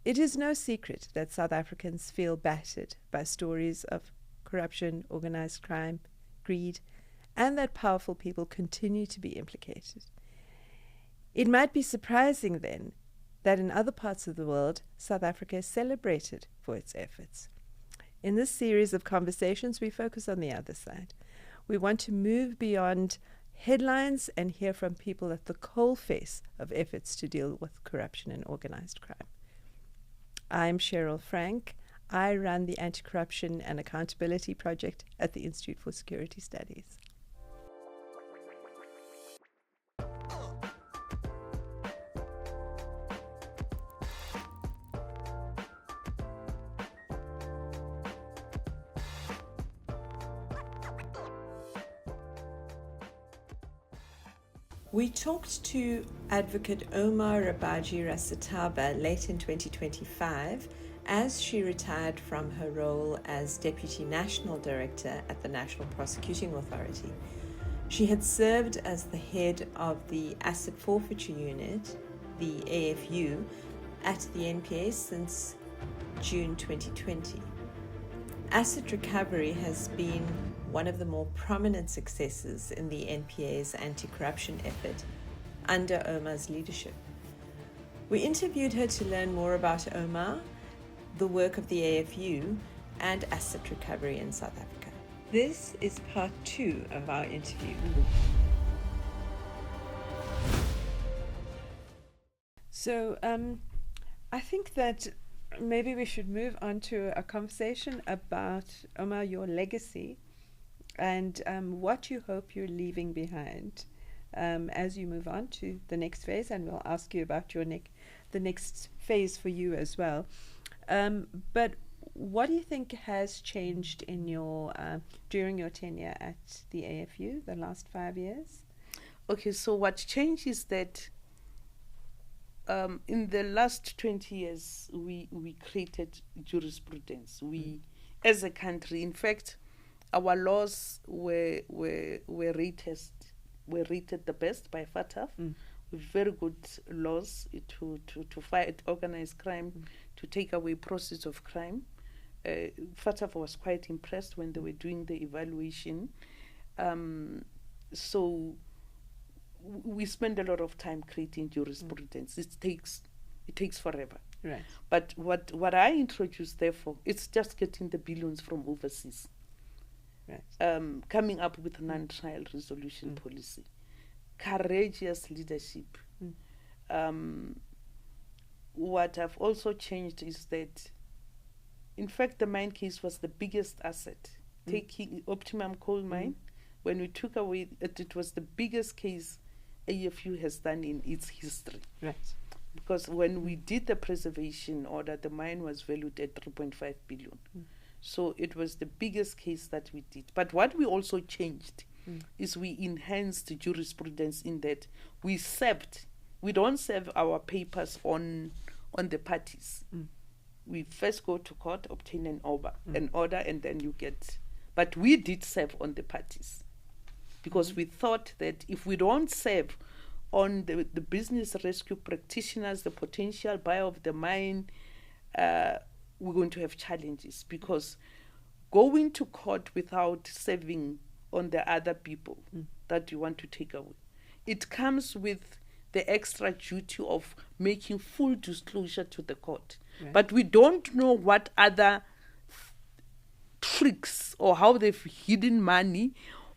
It is no secret that South Africans feel battered by stories of corruption, organized crime, greed, and that powerful people continue to be implicated. It might be surprising, then, that in other parts of the world, South Africa is celebrated for its efforts. In this series of conversations, we focus on the other side. We want to move beyond headlines and hear from people at the coalface of efforts to deal with corruption and organized crime. I'm Cheryl Frank. I run the Anti-Corruption and Accountability Project at the Institute for Security Studies. We talked to advocate Ouma Rabaji-Rasethaba late in 2025 as she retired from her role as Deputy National Director at the National Prosecuting Authority. She had served as the head of the Asset Forfeiture Unit, the AFU, at the NPA since June 2020. Asset recovery has been one of the more prominent successes in the NPA's anti-corruption effort under Ouma's leadership. We interviewed her to learn more about Ouma, the work of the AFU, and asset recovery in South Africa. This is part 2 of our interview. So I think that maybe we should move on to a conversation about, Ouma, your legacy and what you hope you're leaving behind as you move on to the next phase, and we'll ask you about your the next phase for you as well. But what do you think has changed in your during your tenure at the AFU the last 5 years? Okay, so what changed is that in the last 20 years, we created jurisprudence. We, as a country, in fact, our laws were rated the best by FATF. Very good laws to fight organized crime, to take away process of crime. FATF was quite impressed when they were doing the evaluation. So we spend a lot of time creating jurisprudence. It takes forever. Right. But what I introduced, therefore, it's just getting the billions from overseas. Right. Coming up with a non-trial resolution policy, courageous leadership. What I've also changed is that, in fact, the mine case was the biggest asset. Taking Optimum coal mine, when we took away it was the biggest case AFU has done in its history. Right. Because when we did the preservation order, the mine was valued at 3.5 billion. So it was the biggest case that we did. But what we also changed is we enhanced the jurisprudence in that we don't serve our papers on the parties. We first go to court, obtain an order, and then you get. But we did serve on the parties because we thought that if we don't serve on the business rescue practitioners, the potential buyer of the mine, we're going to have challenges, because going to court without serving on the other people that you want to take away, it comes with the extra duty of making full disclosure to the court. Right. But we don't know what other tricks or how they've hidden money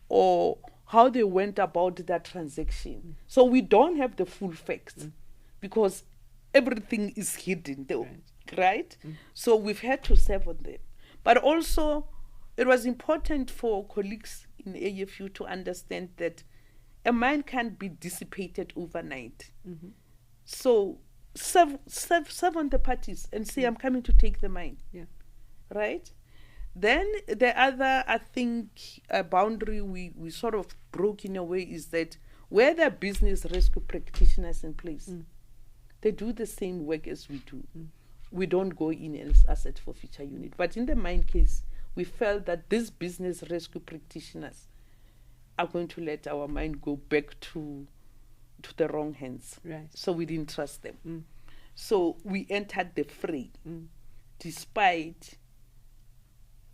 or how they went about that transaction. So we don't have the full facts because everything is hidden, right? So we've had to serve on them. But also, it was important for colleagues in AFU to understand that a mine can't be dissipated overnight. So serve on the parties and say, I'm coming to take the mine. Yeah. Right? Then the other, I think, boundary we sort of broke in a way is that where there are business rescue practitioners in place, they do the same work as we do. We don't go in as asset forfeiture unit. But in the mine case, we felt that these business rescue practitioners are going to let our mine go back to the wrong hands. Right. So we didn't trust them. So we entered the fray, despite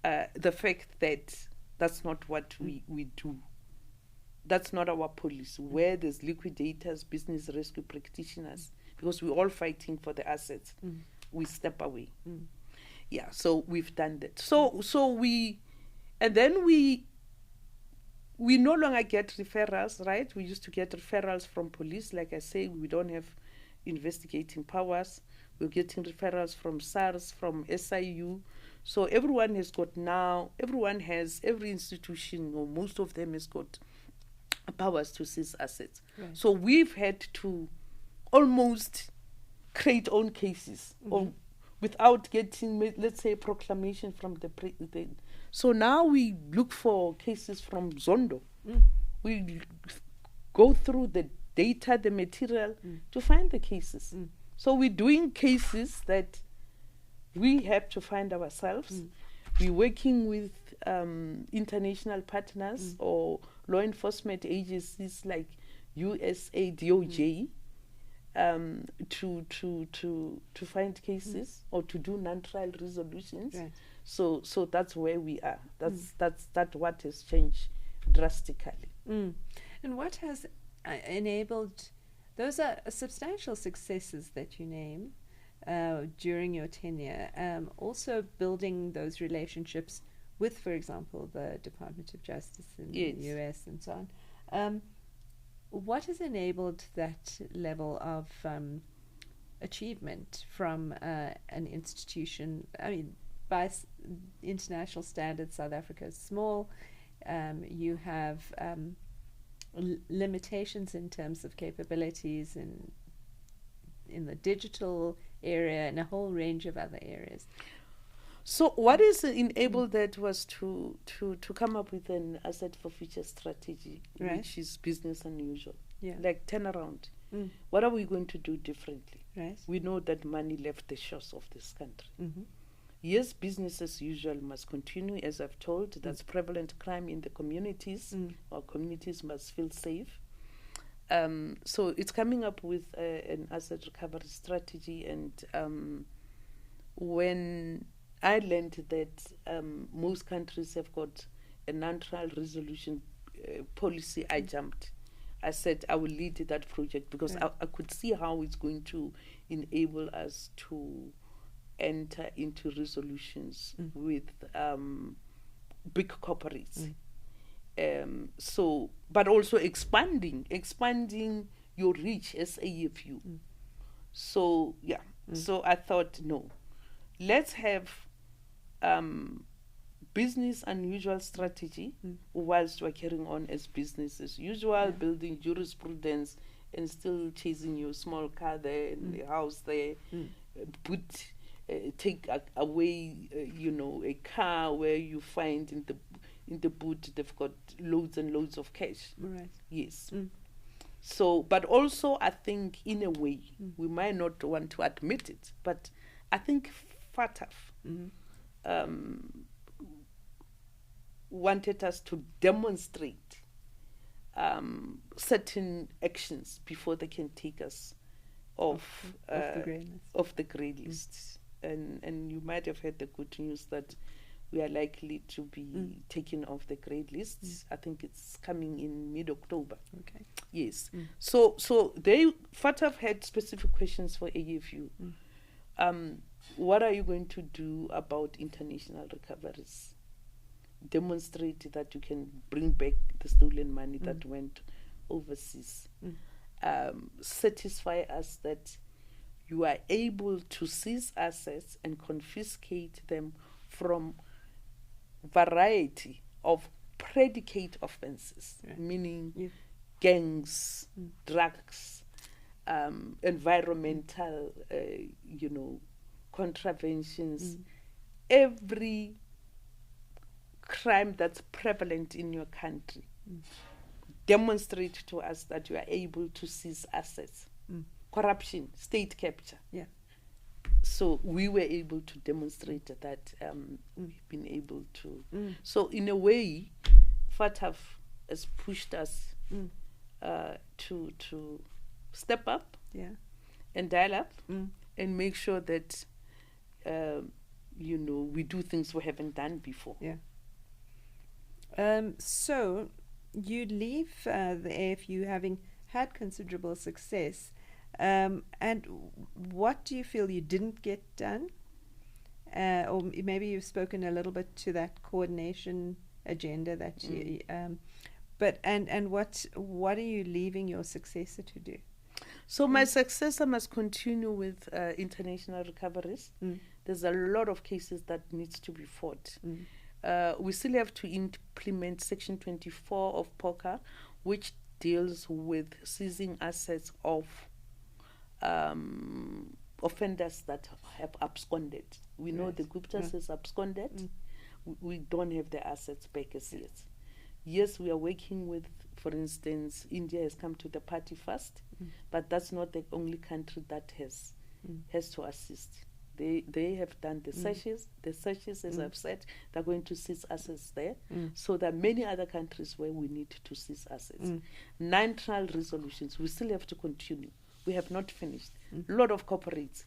the fact that that's not what we do. That's not our policy. Where there's liquidators, business rescue practitioners, because we're all fighting for the assets, we step away. Yeah, so we've done that. So we, and then we no longer get referrals, right? We used to get referrals from police. Like I say, we don't have investigating powers. We're getting referrals from SARS, from SIU. So every institution, or most of them, has got powers to seize assets. Right. So we've had to almost create own cases, or without getting, let's say, a proclamation from the president. So now we look for cases from Zondo. We go through the data, the material, to find the cases. So we're doing cases that we have to find ourselves. We're working with international partners or law enforcement agencies like USA, DOJ, to find cases or to do non-trial resolutions. Right. So that's where we are. That's what has changed drastically. And what has enabled? Those are substantial successes that you name during your tenure. Also building those relationships with, for example, the Department of Justice in the US and so on. What has enabled that level of achievement from an institution? I mean, by international standards, South Africa is small. You have limitations in terms of capabilities in the digital area and a whole range of other areas. So what is enabled that was to come up with an asset forfeiture strategy, right, which is business unusual, like turnaround. What are we going to do differently? Right. We know that money left the shores of this country. Yes, business as usual must continue, as I've told. That's prevalent crime in the communities. Our communities must feel safe. So it's coming up with an asset recovery strategy. And when I learned that most countries have got a non-trial resolution policy, I jumped. I said I will lead that project because I could see how it's going to enable us to enter into resolutions with big corporates. So, but also expanding your reach as AFU. So, so I thought, no, let's have business unusual strategy whilst we're carrying on as business as usual, building jurisprudence and still chasing your small car there and the house there, take away, a car where you find in the boot they've got loads and loads of cash. Right. Yes. So, but also I think in a way we might not want to admit it, but I think FATF wanted us to demonstrate certain actions before they can take us off the grey list. And you might have heard the good news that we are likely to be taken off the grey list. I think it's coming in mid-October. Okay. Yes. So FATF had specific questions for AFU. What are you going to do about international recoveries? Demonstrate that you can bring back the stolen money that went overseas. Satisfy us that you are able to seize assets and confiscate them from variety of predicate offenses, meaning gangs, drugs, environmental, contraventions, every crime that's prevalent in your country. Demonstrate to us that you are able to seize assets. Corruption, state capture. Yeah. So we were able to demonstrate that we've been able to. So in a way, FATF has pushed us to step up and dial up and make sure that, we do things we haven't done before. Yeah. So you leave the AFU having had considerable success, and what do you feel you didn't get done? Or maybe you've spoken a little bit to that coordination agenda that you, but what are you leaving your successor to do? So my successor must continue with international recoveries. There's a lot of cases that needs to be fought. We still have to implement Section 24 of POCA, which deals with seizing assets of offenders that have absconded. We know the Guptas has absconded. We don't have the assets back as yet. Yes, we are working with, for instance, India has come to the party first, but that's not the only country that has to assist. They have done the searches. The searches, as I've said, they're going to seize assets there. So there are many other countries where we need to seize assets. 9 trial resolutions, we still have to continue. We have not finished. Lots of corporates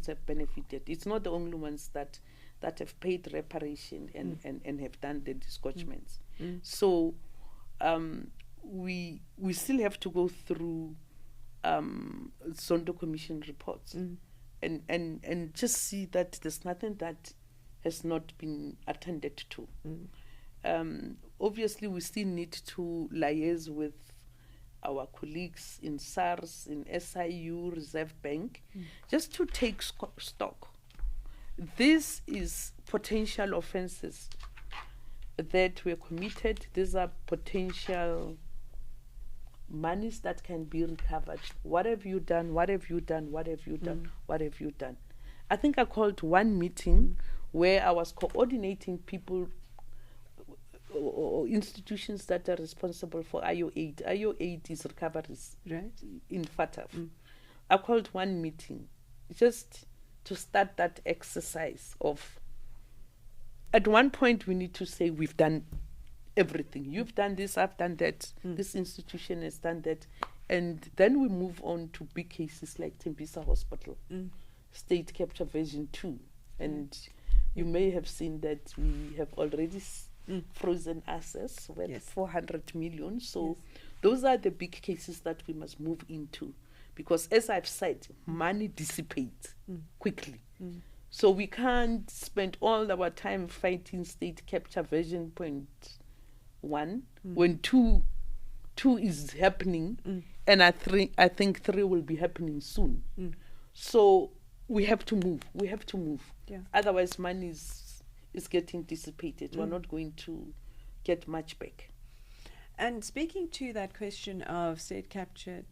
have benefited. It's not the only ones that have paid reparation and have done the disgorgements. So we still have to go through Zondo Commission reports and just see that there's nothing that has not been attended to. Obviously, we still need to liaise with our colleagues in SARS, in SIU, Reserve Bank, just to take stock. This is potential offenses that were committed. These are potential monies that can be recovered. What have you done? What have you done? What have you done? What have you done? I think I called one meeting where I was coordinating people or institutions that are responsible for IO8. IO8 is recoveries in FATF. I called one meeting just to start that exercise of, at one point we need to say we've done everything. You've done this, I've done that, this institution has done that. And then we move on to big cases like Tembisa Hospital, State Capture Version 2. And you may have seen that we have already frozen assets worth 400 million. So those are the big cases that we must move into. Because as I've said, money dissipates quickly. So we can't spend all our time fighting State Capture Version 1 when 2 is happening, and I think 3 will be happening soon. So we have to move. We have to move. Otherwise, money is getting dissipated. We're not going to get much back. And speaking to that question of state capture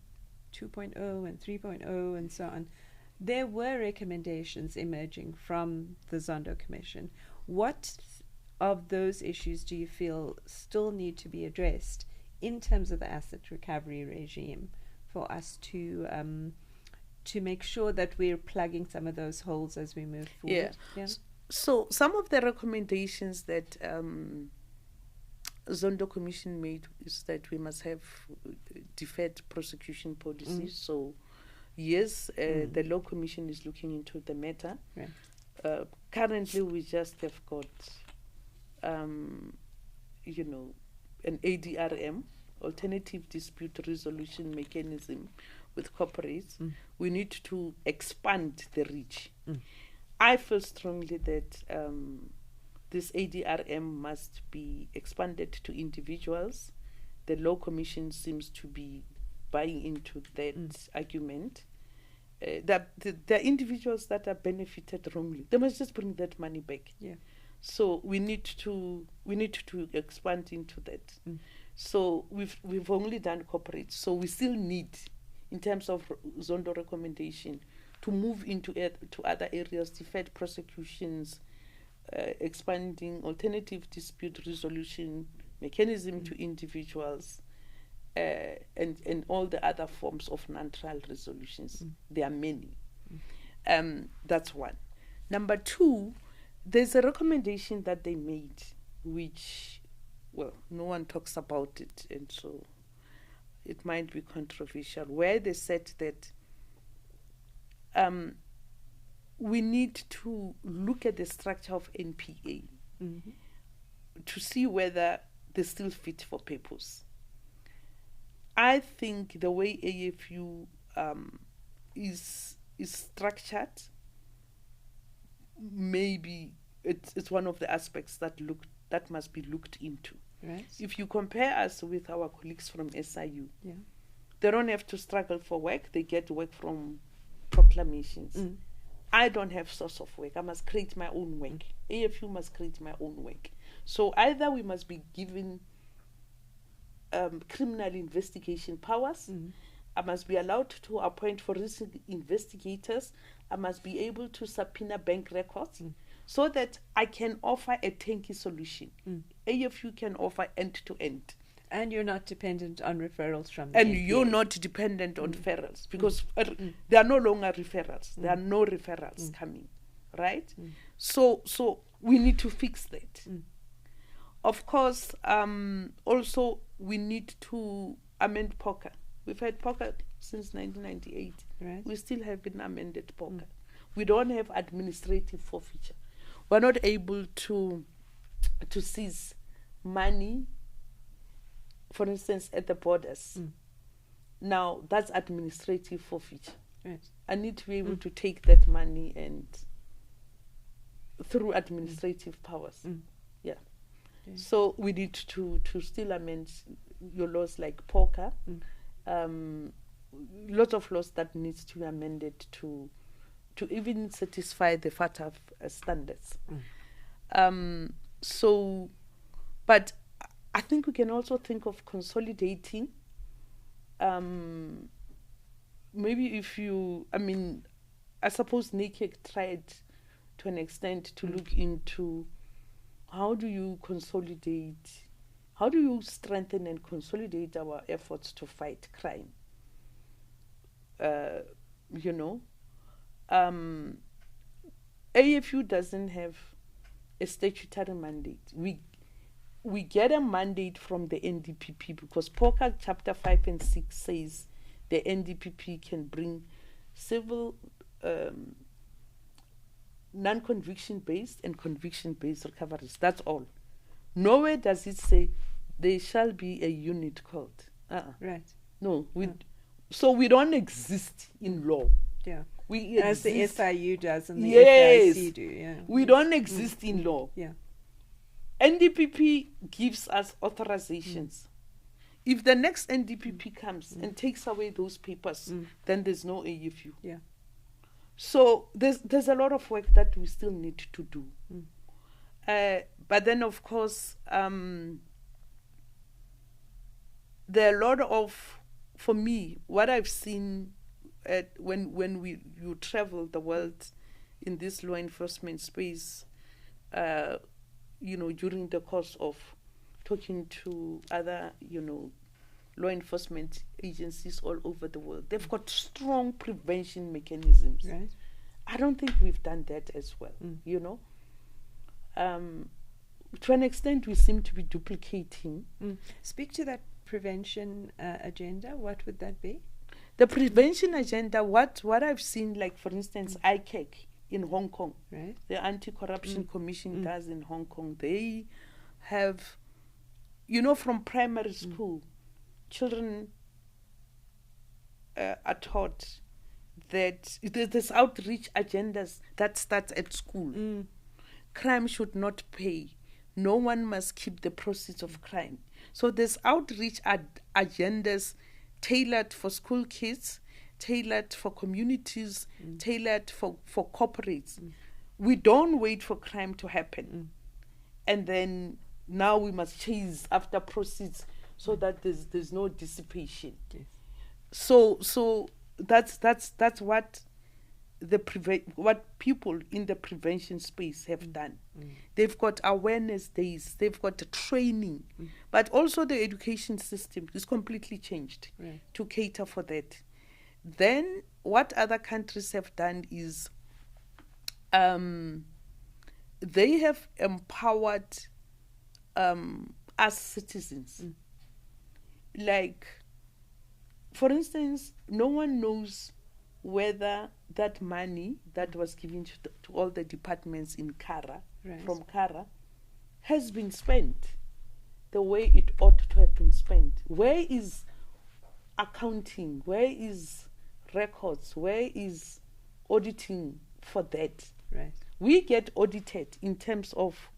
2.0 and 3.0 and so on, there were recommendations emerging from the Zondo Commission. What of those issues do you feel still need to be addressed in terms of the asset recovery regime for us to make sure that we're plugging some of those holes as we move forward? So some of the recommendations that Zondo Commission made is that we must have deferred prosecution policies. So yes, the Law Commission is looking into the matter. Currently, we just have got, an ADRM, Alternative Dispute Resolution Mechanism, with corporates. We need to expand the reach. I feel strongly that this ADRM must be expanded to individuals. The Law Commission seems to be buying into that argument. That the individuals that are benefited wrongly, they must just bring that money back. So we need to expand into that. So we've only done corporates. So we still need, in terms of Zondo recommendation, to move into to other areas, deferred prosecutions, expanding alternative dispute resolution mechanism to individuals, and all the other forms of non-trial resolutions. There are many. That's one. Number 2, there's a recommendation that they made, which, well, no one talks about it, and so it might be controversial, where they said that we need to look at the structure of NPA to see whether they still fit for purpose. I think the way AFU is structured, maybe it's one of the aspects that must be looked into. Right. If you compare us with our colleagues from SIU, Yeah. they don't have to struggle for work. They get work from proclamations. I don't have source of work. I must create my own work. AFU must create my own work. So either we must be given criminal investigation powers. I must be allowed to appoint forensic investigators. I must be able to subpoena bank records so that I can offer a turnkey solution. AFU can offer end-to-end. And you're not dependent on referrals from And the NPA. you're not dependent on referrals, because there are no longer referrals. There are no referrals coming, right? So we need to fix that. Of course, also we need to amend POCA. We've had POCA since 1998. Right. We still haven't amended POCA. We don't have administrative forfeiture. We're not able to seize money, for instance, at the borders. Now, that's administrative forfeiture. Right. I need to be able to take that money and through administrative powers. Yeah. Okay. So we need to still amend your laws like POCA. Lots of laws that needs to be amended to even satisfy the FATF standards. But I think we can also think of consolidating. Maybe I suppose NACEC tried to an extent to look into how do you strengthen and consolidate our efforts to fight crime. AFU doesn't have a statutory mandate. We get a mandate from the NDPP because POCA chapter 5 and 6 says the NDPP can bring civil non-conviction based and conviction based recoveries. That's all. Nowhere does it say there shall be a unit called. Right. No, so we don't exist in law. Yeah. We As the SIU does and the Yes. FIC do. Yeah. We don't exist in law. Yeah. NDPP gives us authorizations. If the next NDPP comes and takes away those papers, then there's no AFU. Yeah. So there's a lot of work that we still need to do. But then, of course, there are a lot of, for me, what I've seen when you travel the world in this law enforcement space, during the course of talking to other, law enforcement agencies all over the world, they've got strong prevention mechanisms. Right. I don't think we've done that as well, To an extent, we seem to be duplicating. Speak to that prevention agenda. What would that be? The prevention agenda, what I've seen, like, for instance, ICAC in Hong Kong, Right. the Anti-Corruption Commission does in Hong Kong, they have, from primary school, children are taught that there's outreach agendas that starts at school. Crime should not pay. No one must keep the proceeds of crime. So there's outreach agendas tailored for school kids, tailored for communities, tailored for corporates. We don't wait for crime to happen. And then now we must chase after proceeds so that there's no dissipation. Yes. So that's what what people in the prevention space have done. They've got awareness days, they've got training, but also the education system is completely changed to cater for that. Then what other countries have done is they have empowered us citizens. Like, for instance, no one knows whether that money that was given to all the departments in Kara, Right. from Kara, has been spent the way it ought to have been spent. Where is accounting? Where is records? Where is auditing for that? Right. We get audited in terms of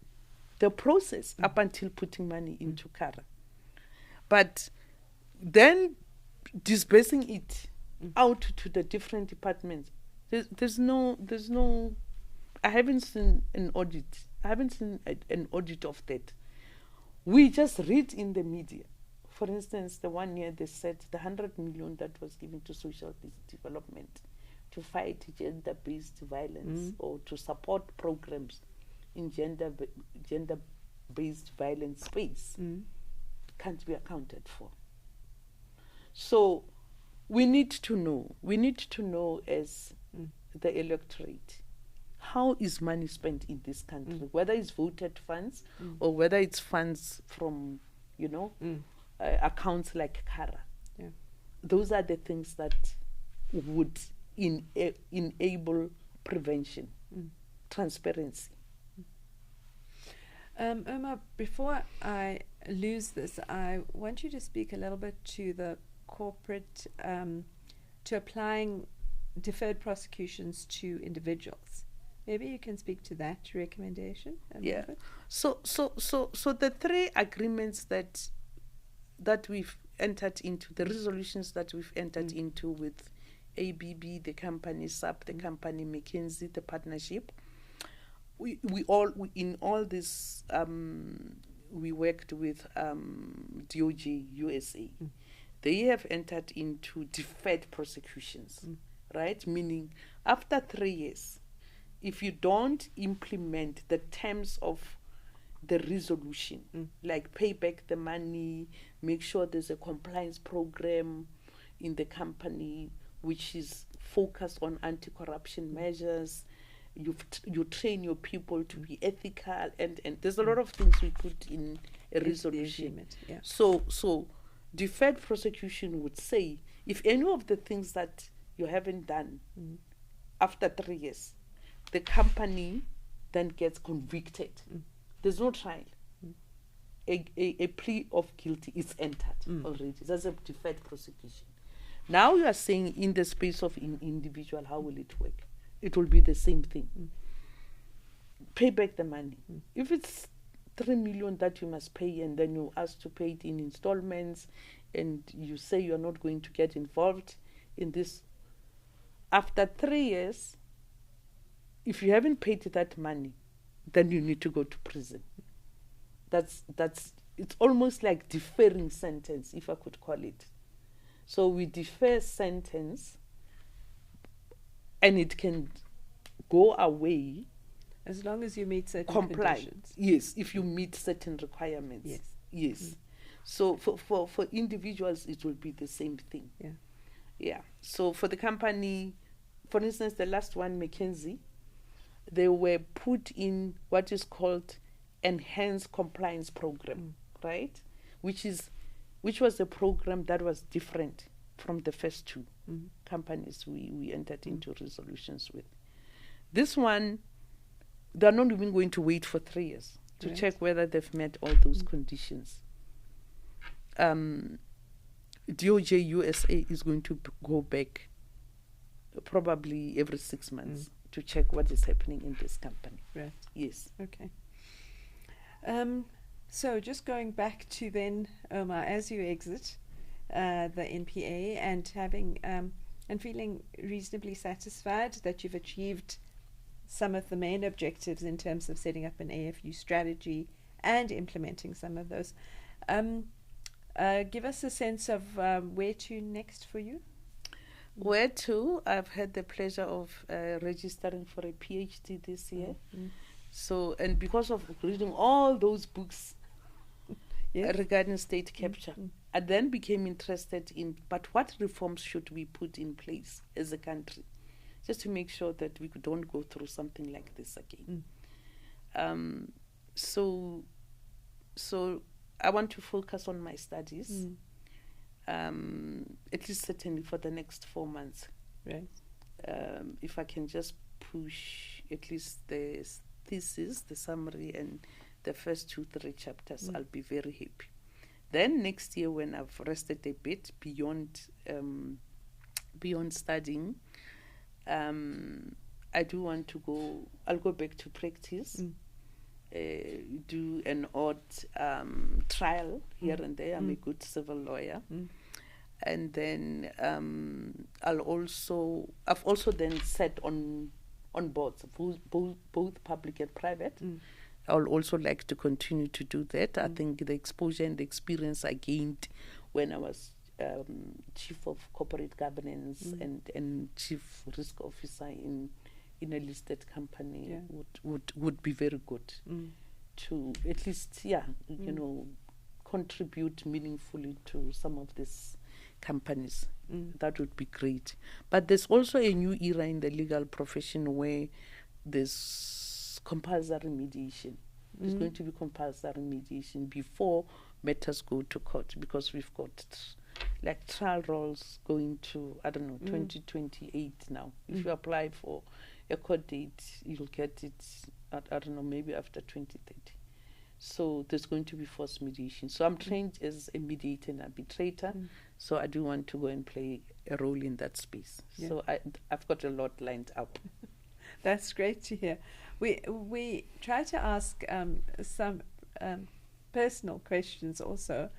the process up until putting money into Kara. But then disbursing it out to the different departments, there's no, I haven't seen an audit. I haven't seen an audit of that. We just read in the media. For instance, the one year they said the 100 million that was given to social development to fight gender-based violence or to support programs in gender-based violence space can't be accounted for. So we need to know as the electorate, how is money spent in this country, whether it's voted funds or whether it's funds from, accounts like Kara. Yeah. Those are the things that would enable prevention, transparency. Ouma, before I lose this, I want you to speak a little bit to the corporate, to applying deferred prosecutions to individuals. Maybe you can speak to that recommendation a little bit. So the three agreements that we've entered into, the resolutions that we've entered into with ABB, the company, SAP, the company, McKinsey, the partnership, we in all this, we worked with DOJ USA. They have entered into deferred prosecutions, right? Meaning after 3 years, if you don't implement the terms of the resolution, like pay back the money, make sure there's a compliance program in the company which is focused on anti-corruption measures, you train your people to be ethical, and there's a lot of things we put in a resolution. Yeah. So deferred prosecution would say, if any of the things that you haven't done after 3 years, the company then gets convicted. There's no trial. A plea of guilty is entered already. That's a deferred prosecution. Now you are saying in the space of individual, how will it work? It will be the same thing. Pay back the money. If it's 3 million that you must pay and then you ask to pay it in installments and you say you're not going to get involved in this, after 3 years, if you haven't paid that money, then you need to go to prison. That's it's almost like deferring sentence, if I could call it. So we defer sentence, and it can go away as long as you meet certain comply. conditions. Yes, if you meet certain requirements. Yes. So for individuals, it will be the same thing. Yeah. So for the company, for instance, the last one, McKinsey, they were put in what is called enhanced compliance program, right? Which was a program that was different from the first two companies we entered into resolutions with. This one, they're not even going to wait for 3 years to check whether they've met all those conditions. DOJ USA is going to go back probably every 6 months to check what is happening in this company. Right. Yes. Okay. So just going back to then, Ouma, as you exit the NPA and having and feeling reasonably satisfied that you've achieved some of the main objectives in terms of setting up an AFU strategy and implementing some of those, give us a sense of where to next for you. Where to? I've had the pleasure of registering for a PhD this year. So, and because of reading all those books regarding state capture, I then became interested in, but what reforms should we put in place as a country, just to make sure that we don't go through something like this again. So I want to focus on my studies, at least certainly for the next 4 months. Right. if I can just push at least the thesis, the summary, and the first 2-3 chapters, I'll be very happy. Then next year, when I've rested a bit beyond studying, I do want to go. I'll go back to practice. Do an odd trial here and there. I'm a good civil lawyer. And then I've also then sat on boards, both public and private. I'll also like to continue to do that. I think the exposure and the experience I gained when I was chief of corporate governance and chief risk officer in a listed company would be very good to at least contribute meaningfully to some of these companies. That would be great. But there's also a new era in the legal profession where there's compulsory mediation. There's going to be compulsory mediation before matters go to court, because we've got like trial roles going to 2028 now. If you apply for a court date, you'll get it at, maybe after 2030. So there's going to be forced mediation. So I'm trained as a mediator and arbitrator. So I do want to go and play a role in that space. Yeah. So I've got a lot lined up. That's great to hear. We try to ask some personal questions also.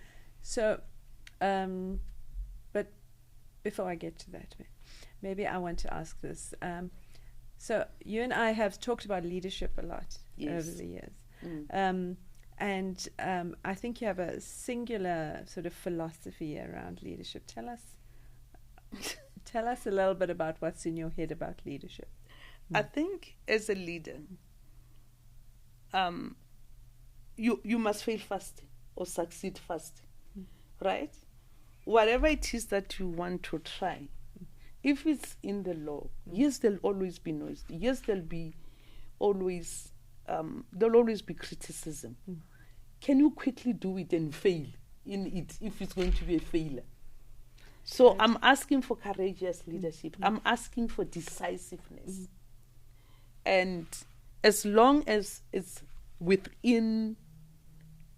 So, but before I get to that, maybe I want to ask this. So you and I have talked about leadership a lot over the years. And I think you have a singular sort of philosophy around leadership. Tell us a little bit about what's in your head about leadership. I think as a leader, you must fail first or succeed first, right? Whatever it is that you want to try, if it's in the law, yes, there'll always be noise. Yes, there'll always be criticism. Can you quickly do it and fail in it if it's going to be a failure? So right. I'm asking for courageous leadership. I'm asking for decisiveness. And as long as it's within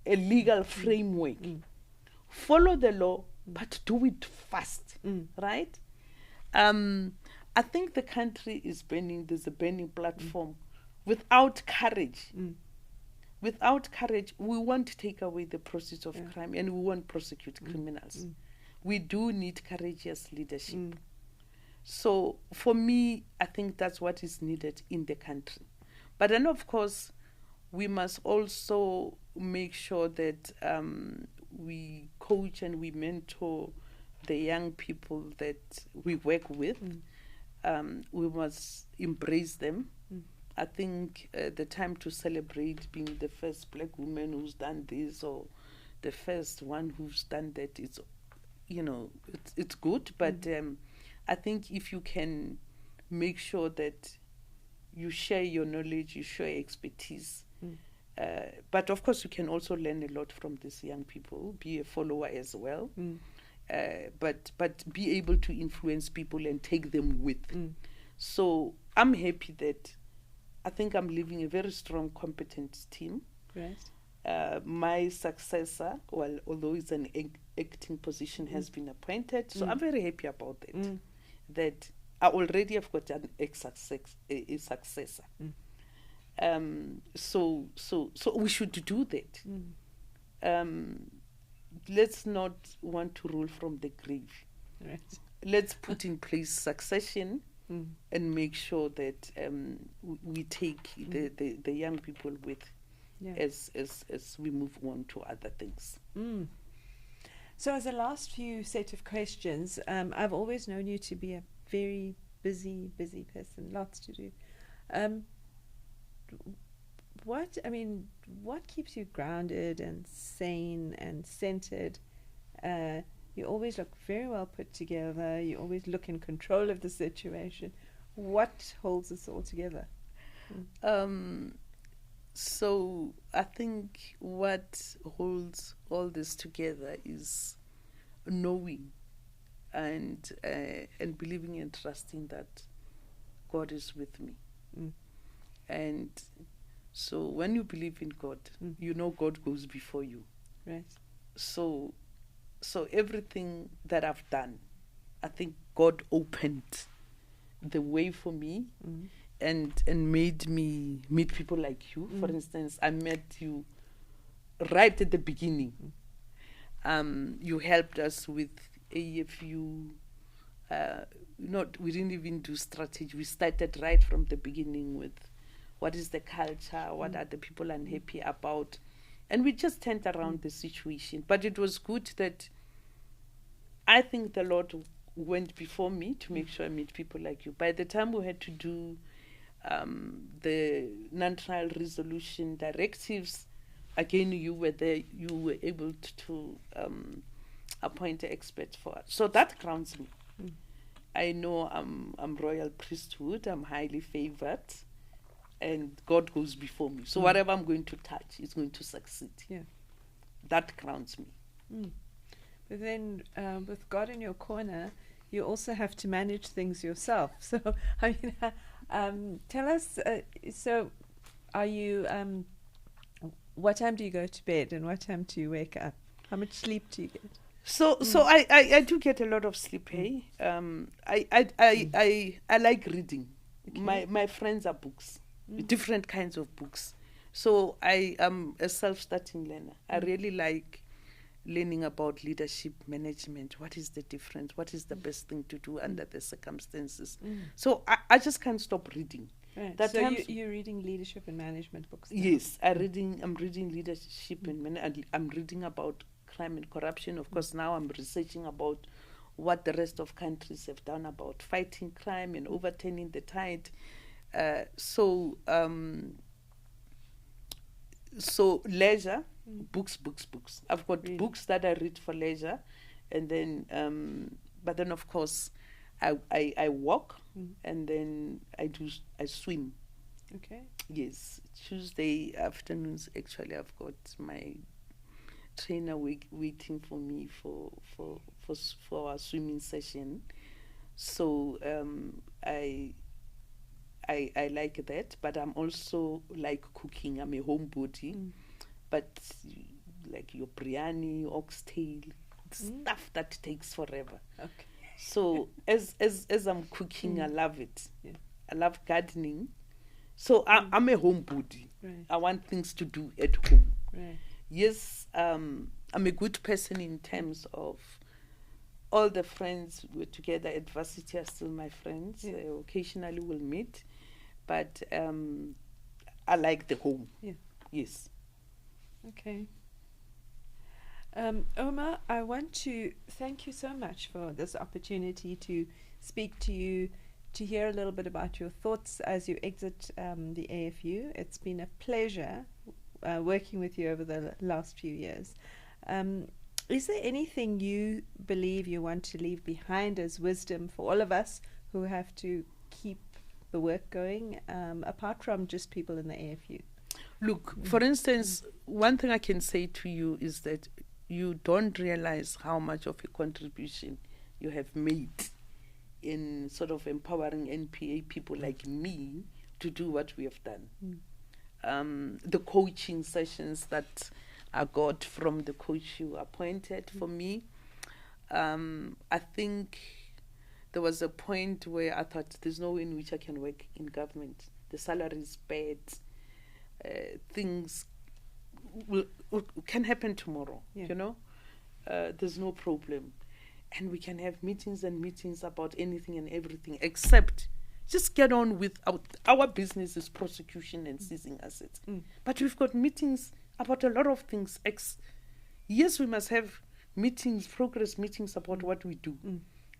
a legal framework, follow the law, but do it fast, right? I think the country is burning. There's a burning platform. Without courage, we won't take away the process of crime, and we won't prosecute criminals. We do need courageous leadership. So for me, I think that's what is needed in the country. But then, of course, we must also make sure that we coach and we mentor the young people that we work with. We must embrace them. I think the time to celebrate being the first black woman who's done this or the first one who's done that, it's good. But I think if you can make sure that you share your knowledge, you share your expertise, but of course you can also learn a lot from these young people, be a follower as well, but be able to influence people and take them with. So I'm happy that I think I'm leaving a very strong, competent team. Right. My successor, well, although it's an acting position, has been appointed. So I'm very happy about that. That I already have got a successor. So we should do that. Let's not want to rule from the grave. Right. Let's put in place succession. And make sure that we take the young people with as we move on to other things. So as a last few set of questions, I've always known you to be a very busy person, lots to do. What keeps you grounded and sane and centered? You always look very well put together. You always look in control of the situation. What holds us all together? So I think what holds all this together is knowing and believing and trusting that God is with me. Mm. And so when you believe in God, you know God goes before you. Right. So everything that I've done, I think God opened the way for me and made me meet people like you. For instance, I met you right at the beginning. You helped us with AFU. We didn't even do strategy. We started right from the beginning with what is the culture, what are the people unhappy about, and we just turned around the situation. But it was good that I think the Lord went before me to make sure I meet people like you. By the time we had to do the non-trial resolution directives, again, you were there. You were able to appoint an expert for us. So that grounds me. I know I'm royal priesthood. I'm highly favored, and God goes before me. So whatever I'm going to touch is going to succeed. Yeah. That grounds me. But then, with God in your corner, you also have to manage things yourself. So, I mean, tell us. So, are you? What time do you go to bed, and what time do you wake up? How much sleep do you get? So I do get a lot of sleep. Hey, I like reading. Okay. My friends are books, different kinds of books. So I am a self-starting learner. I really like learning about leadership management. What is the difference? What is the best thing to do under the circumstances? So I just can't stop reading. Right. That So times- you're reading leadership and management books now? Yes, I'm reading leadership and I'm reading about crime and corruption. Of course, now I'm researching about what the rest of countries have done about fighting crime and overturning the tide. So leisure, books. I've got Really? books that I read for leisure, and then but then of course I walk, and then I swim. Okay. Yes, Tuesday afternoons actually I've got my trainer waiting for me for our swimming session. So I like that, but I'm also like cooking. I'm a homebody, but like your biryani, oxtail, stuff that takes forever. Okay. So as I'm cooking, I love it. Yeah. I love gardening. So I'm a homebody. Right. I want things to do at home. Right. Yes, I'm a good person in terms of all the friends we're together at varsity are still my friends. Yeah. Occasionally we'll meet, but I like the home. Yeah. Yes. Okay. Ouma, I want to thank you so much for this opportunity to speak to you, to hear a little bit about your thoughts as you exit the AFU. It's been a pleasure working with you over the last few years. Is there anything you believe you want to leave behind as wisdom for all of us who have to keep the work going, apart from just people in the AFU? Look, for instance, one thing I can say to you is that you don't realize how much of a contribution you have made in sort of empowering NPA people like me to do what we have done. The coaching sessions that I got from the coach you appointed for me, I think there was a point where I thought there's no way in which I can work in government. The salary is bad. Things can happen tomorrow, Yeah. you know. There's no problem. And we can have meetings and meetings about anything and everything, except just get on with our business is prosecution and seizing assets. But we've got meetings about a lot of things. Yes, we must have meetings, progress meetings about what we do.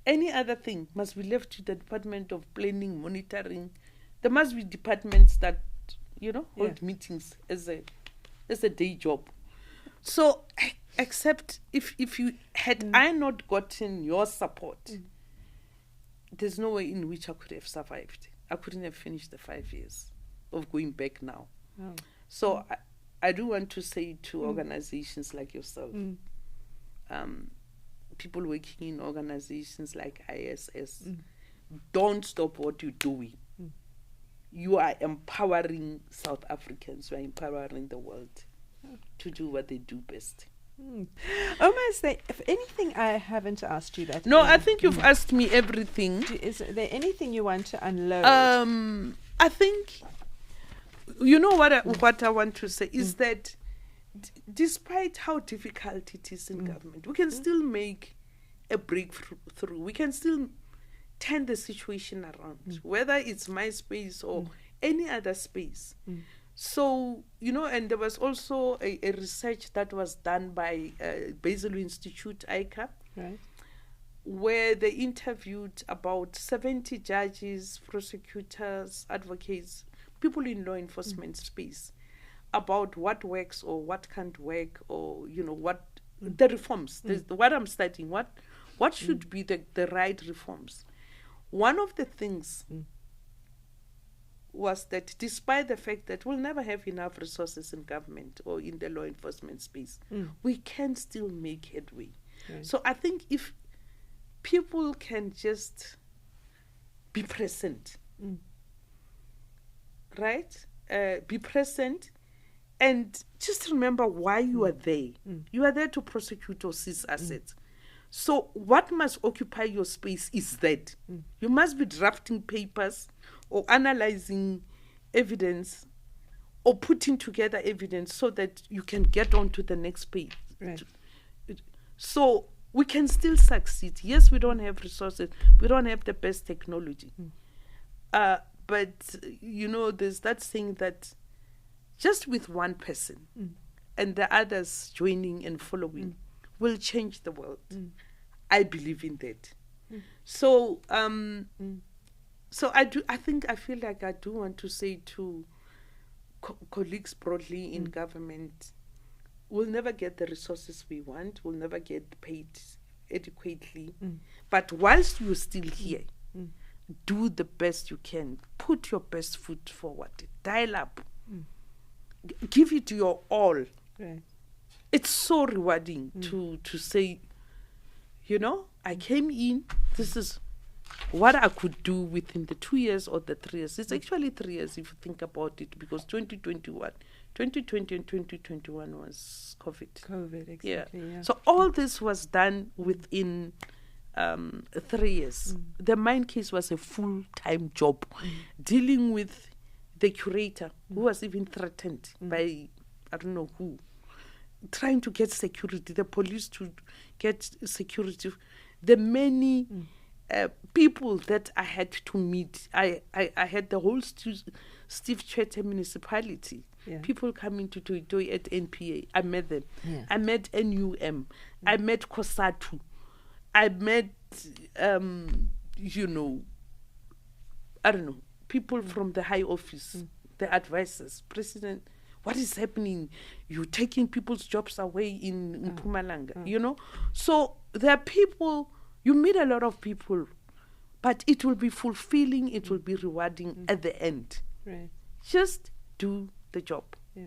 Any other thing must be left to the Department of Planning, Monitoring. There must be departments that, hold meetings as a day job. So, except if you had I not gotten your support, there's no way in which I could have survived. I couldn't have finished the 5 years of going back now. Oh. So I do want to say to organizations like yourself, people working in organizations like ISS, don't stop what you're doing. you are empowering South Africans, you are empowering the world to do what they do best. Ouma, is there if anything I haven't asked you that? No, I think you've asked me everything. Is there anything you want to unload? I think, you know what I want to say is that despite how difficult it is in government, we can still make a breakthrough. We can still turn the situation around, whether it's my space or any other space. So, you know, and there was also a research that was done by Basel Institute, ICA, right, where they interviewed about 70 judges, prosecutors, advocates, people in law enforcement space, about what works or what can't work, or, you know, what the reforms, what I'm studying, what should be the right reforms. One of the things was that despite the fact that we'll never have enough resources in government or in the law enforcement space, we can still make headway. Right. So I think if people can just be present, right? Be present and just remember why you are there. You are there to prosecute or seize assets. So what must occupy your space is that you must be drafting papers or analyzing evidence or putting together evidence so that you can get on to the next page. Right. So we can still succeed. Yes, we don't have resources. We don't have the best technology. But, you know, there's that saying that just with one person and the others joining and following will change the world. I believe in that. So, so I feel like I do want to say to colleagues broadly in government, we'll never get the resources we want. We'll never get paid adequately. But whilst you're still here, do the best you can. Put your best foot forward. Dial up. Give it your all. Right. It's so rewarding to say, you know, I came in, this is what I could do within the 2 years or the 3 years. It's actually 3 years if you think about it, because 2020 and 2021 was COVID. COVID, exactly. Yeah. So all this was done within 3 years. The mine case was a full-time job, dealing with the curator who was even threatened by, I don't know who, trying to get security, the police to get security, the many people that I had to meet. I had the whole Steve Tshwete municipality. Yeah. People coming to Toy at NPA. I met them. Yeah. I met NUM. I met COSATU. I met, you know, I don't know, people from the high office, the advisors, president. What is happening? You're taking people's jobs away in Mpumalanga, you know? So there are people, you meet a lot of people, but it will be fulfilling, it will be rewarding at the end. Right. Just do the job. Yeah.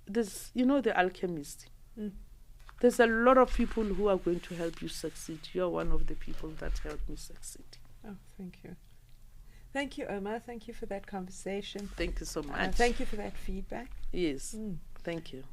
There's, you know, the alchemist. There's a lot of people who are going to help you succeed. You're one of the people that helped me succeed. Oh, thank you. Thank you, Ouma. Thank you for that conversation. Thank you so much. Thank you for that feedback. Yes. Thank you.